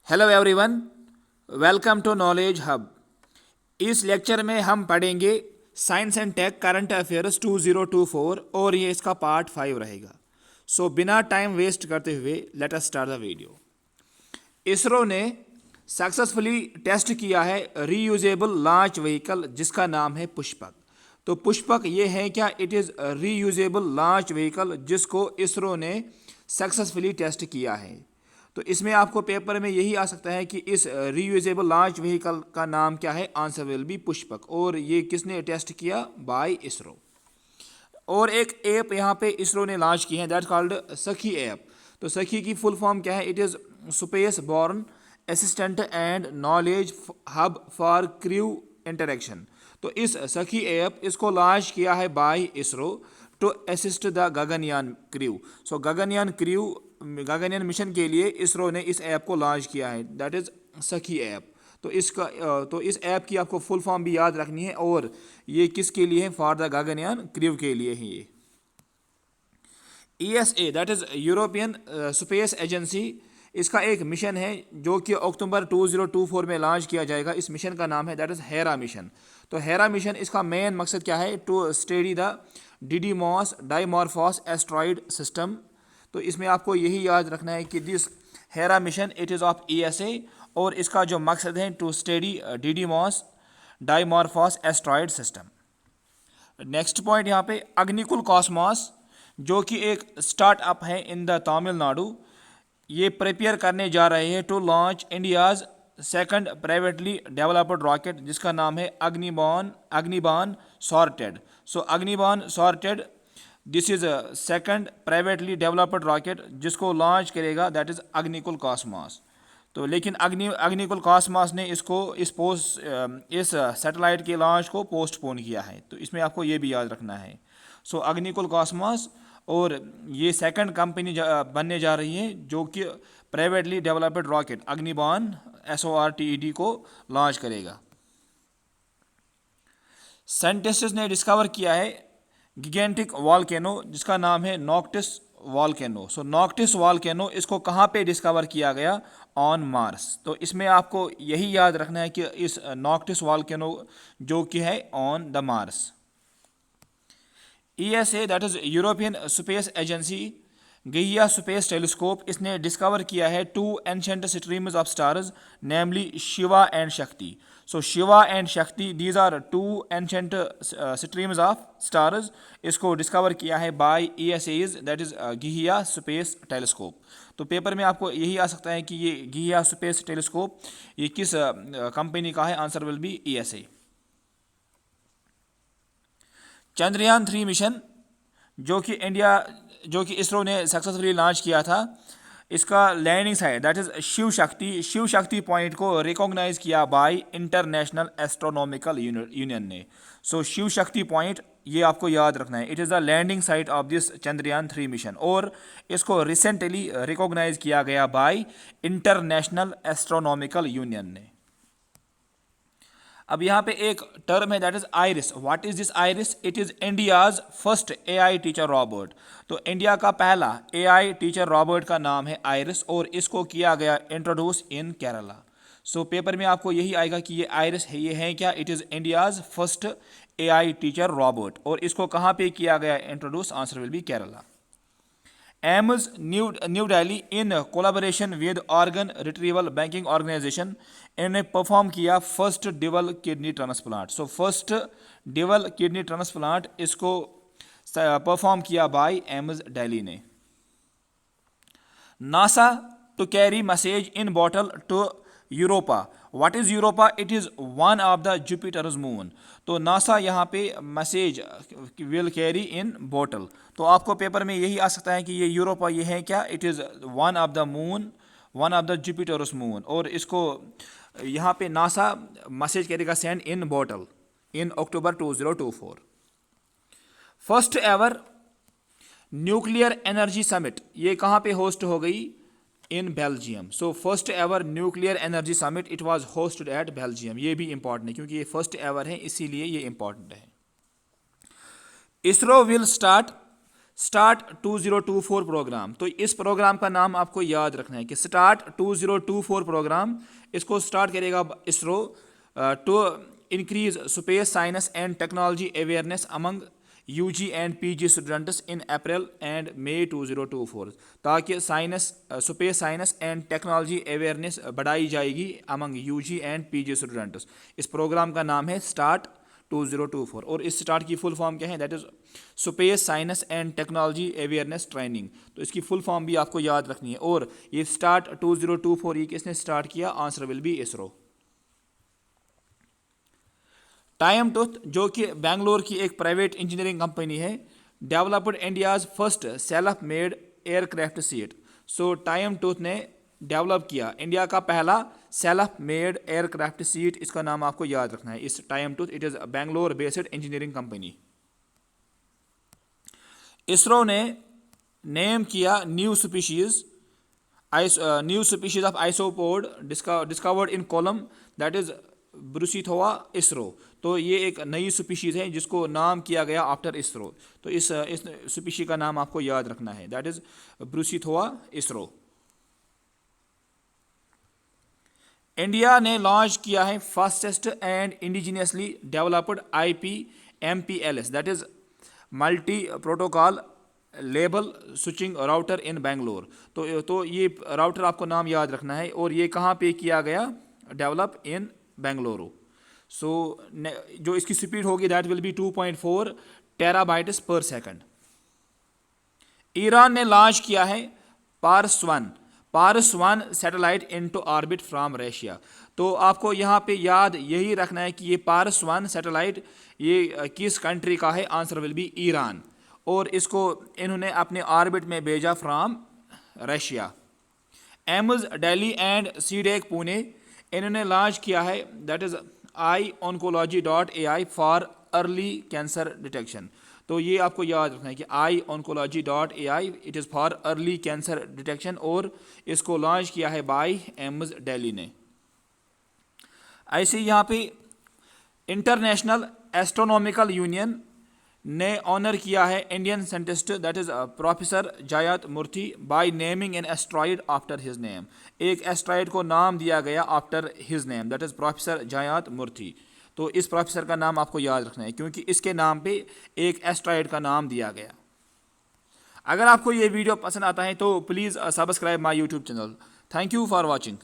Hello everyone, welcome to knowledge hub. इस lecture में हम पढ़ेंगे science and tech current affairs 2024 और ये इसका पार्ट 5 रहेगा। सो बिना टाइम वेस्ट करते हुए let us start the video. ISRO ने सक्सेसफुली टेस्ट किया है रीयूजेबल लॉन्च व्हीकल जिसका नाम है पुष्पक। तो पुष्पक ये है क्या? It is reusable launch vehicle जिसको इसरो ने सक्सेसफुली टेस्ट किया है। तो इसमें आपको पेपर में यही आ सकता है कि इस रीयूजेबल लॉन्च व्हीकल का नाम क्या है? Answer will B Pushpak. और ये किसने टेस्ट किया? बाय इसरो। और एक ऐप यहाँ पे इसरो ने लॉन्च की है, दैट कॉल्ड सखी ऐप। तो सखी की फुल फॉर्म क्या है? It is space borne assistant and knowledge hub for crew interaction. तो इस सखी ऐप इसको लॉन्च किया है by ISRO to assist the Gaganyaan crew. So Gaganyaan mission के लिए इसरो ने इस ऐप को लॉन्च किया है, दैट इज़ सखी ऐप। तो इस ऐप की आपको फुल फॉर्म भी याद रखनी है। और ये किसके लिए है? फॉर द गगनयान क्रू के लिए है ये। ESA that is European space agency, इसका एक मिशन है जो कि अक्टूबर 2024 में लॉन्च किया जाएगा। इस मिशन का नाम है दैट इज़ हेरा मिशन। तो हेरा मिशन इसका मेन मकसद क्या है? To study the Didymos Dimorphos asteroid system. तो इसमें आपको यही याद रखना है कि this Hera mission it is of ESA और इसका जो मकसद है to study Didymos Dimorphos asteroid system. Next point यहाँ पे अग्निकुल कॉस्मॉस जो कि एक स्टार्टअप है इन द तमिलनाडु, ये प्रिपेयर करने जा रहे हैं to launch India's second privately developed rocket जिसका नाम है Agnibaan SOrTeD. So Agnibaan SOrTeD this is second privately developed rocket जिसको लॉन्च करेगा दैट इज अग्निकुल कॉस्मॉस। तो लेकिन अग्निकुल कॉस्मॉस ने इस सैटेलाइट के लॉन्च को पोस्टपोन किया है। तो इसमें आपको ये भी याद रखना है। सो अग्निकुल कॉस्मॉस और ये सेकंड कंपनी बनने जा रही है जो कि प्राइवेटली डेवलप्ड रॉकेट अग्निबान SORTED को लॉन्च करेगा। साइंटिस्ट्स ने डिस्कवर किया है गिगेंटिक वॉल्केनो जिसका नाम है नॉक्टिस वॉल्केनो। सो नॉक्टिस वॉल्केनो इसको कहाँ पे डिस्कवर किया गया? On Mars. तो इसमें आपको यही याद रखना है कि इस नॉक्टिस वॉल्केनो जो कि है on the Mars. ESA that is European space agency Gaia space telescope, इसने डिस्कवर किया है two ancient streams of stars namely Shiva and Shakti. So Shiva and Shakti these are two ancient streams of stars, इसको डिस्कवर किया है by ESA's that is Gaia space telescope. तो paper में आपको यही आ सकता है कि ये गैया स्पेस टेलीस्कोप ये किस कंपनी का है? Answer will be ESA। Chandrayaan 3 mission जो कि इसरो ने सक्सेसफुली लॉन्च किया था, इसका landing site that is Shiv Shakti point को रिकॉग्नाइज किया बाय इंटरनेशनल एस्ट्रोनॉमिकल यूनियन ने। सो शिव शक्ति पॉइंट ये आपको याद रखना है, it is the landing site of this Chandrayaan 3 mission और इसको रिसेंटली रिकॉग्नाइज किया गया बाय इंटरनेशनल एस्ट्रोनॉमिकल यूनियन ने। अब यहाँ पे एक टर्म है that is iris. What is this iris? It is India's first AI teacher robot. तो इंडिया का पहला AI टीचर रॉबोट का नाम है आइरिस और इसको किया गया इंट्रोड्यूस इन केरला। सो पेपर में आपको यही आएगा कि ये आइरिस है, ये है क्या? It is India's first AI teacher robot और इसको कहाँ पे किया गया introduce? Answer will be Kerala. AIIMS new Delhi in collaboration with organ retrieval banking organisation इन्होंने परफॉर्म किया first dual kidney transplant. So first dual kidney transplant इसको परफॉर्म किया बाय एम्स दिल्ली ने। NASA to carry message in bottle to Europa. What is Europa? It is one of the Jupiter's moon. तो NASA यहाँ पे message will carry in bottle. तो आपको paper में यही आ सकता है कि ये यूरोपा ये है क्या? It is one of the moon, one of the Jupiter's moon और इसको यहाँ पे नासा मैसेज करेगा send in bottle in October 2024। First ever nuclear energy summit ये कहाँ पे होस्ट हो गई? In Belgium. So first ever nuclear energy summit it was hosted at Belgium. ये भी इंपॉर्टेंट है क्योंकि ये फर्स्ट एवर है, इसीलिए ये इंपॉर्टेंट है। ISRO will start start 2024 programme, तो इस प्रोग्राम का नाम आपको याद रखना है कि स्टार्ट 2024 प्रोग्राम, इसको स्टार्ट करेगा ISRO to increase space science and technology awareness among UG and PG students in April and May 2024, ताकि science space science and technology awareness बढ़ाई जाएगी among UG and PG students. इस प्रोग्राम का नाम है start 2024 और इस स्टार्ट की फुल फॉर्म क्या है, that is space science and technology awareness training. तो इसकी फुल फॉर्म भी आपको याद रखनी है। और ये स्टार्ट 2024 ये किसने स्टार्ट किया, answer will B ISRO. Time tooth जो कि बेंगलोर की एक प्राइवेट इंजीनियरिंग कंपनी है, developed India's first self made aircraft seat. सो टाइम टूथ ने डेवलप किया इंडिया का पहला सेल्फ मेड एयरक्राफ्ट सीट, इसका नाम आपको याद रखना है। इस टाइम टूथ, it is Bangalore based engineering company. ISRO ने नेम किया new species of isopod discovered in Kollam, that is Brucethoa ISRO. तो ये एक नई स्पीशीज है जिसको नाम किया गया आफ्टर इसरो। तो इस स्पीशी का नाम आपको याद रखना है, that is Brucethoa ISRO. India ने लॉन्च किया है fastest and indigenously developed IPMPLS, that is multi protocol label switching router in Bangalore. तो ये राउटर आपको नाम याद रखना है और ये कहाँ पे किया गया, डेवलप इन बेंगलुरु। सो जो इसकी स्पीड होगी that will be 2.4 terabytes per second. Iran ने लॉन्च किया है Pars one satellite into orbit from Russia. तो आपको यहाँ पे याद यही रखना है कि ये पारस वन सैटेलाइट ये किस कंट्री का है, आंसर विल बी ईरान। और इसको इन्होंने अपने ऑर्बिट में भेजा from Russia. AIIMS Delhi and CDAC Pune, इन्होंने लॉन्च किया है that is ioncology.ai for early cancer detection. तो ये आपको याद रखना है कि ioncology.ai it is for early cancer detection और इसको लॉन्च किया है बाय एम्स दिल्ली ने। ऐसे यहाँ पे इंटरनेशनल एस्ट्रोनॉमिकल यूनियन ने ऑनर किया है Indian scientist that is professor Jayant Murthy by naming an asteroid after his name. एक एस्ट्रॉइड को नाम दिया गया after his name, that is professor Jayant Murthy. तो इस प्रोफेसर का नाम आपको याद रखना है क्योंकि इसके नाम पे एक एस्ट्रॉइड का नाम दिया गया। अगर आपको ये वीडियो पसंद आता है तो please subscribe my YouTube channel. Thank you for watching.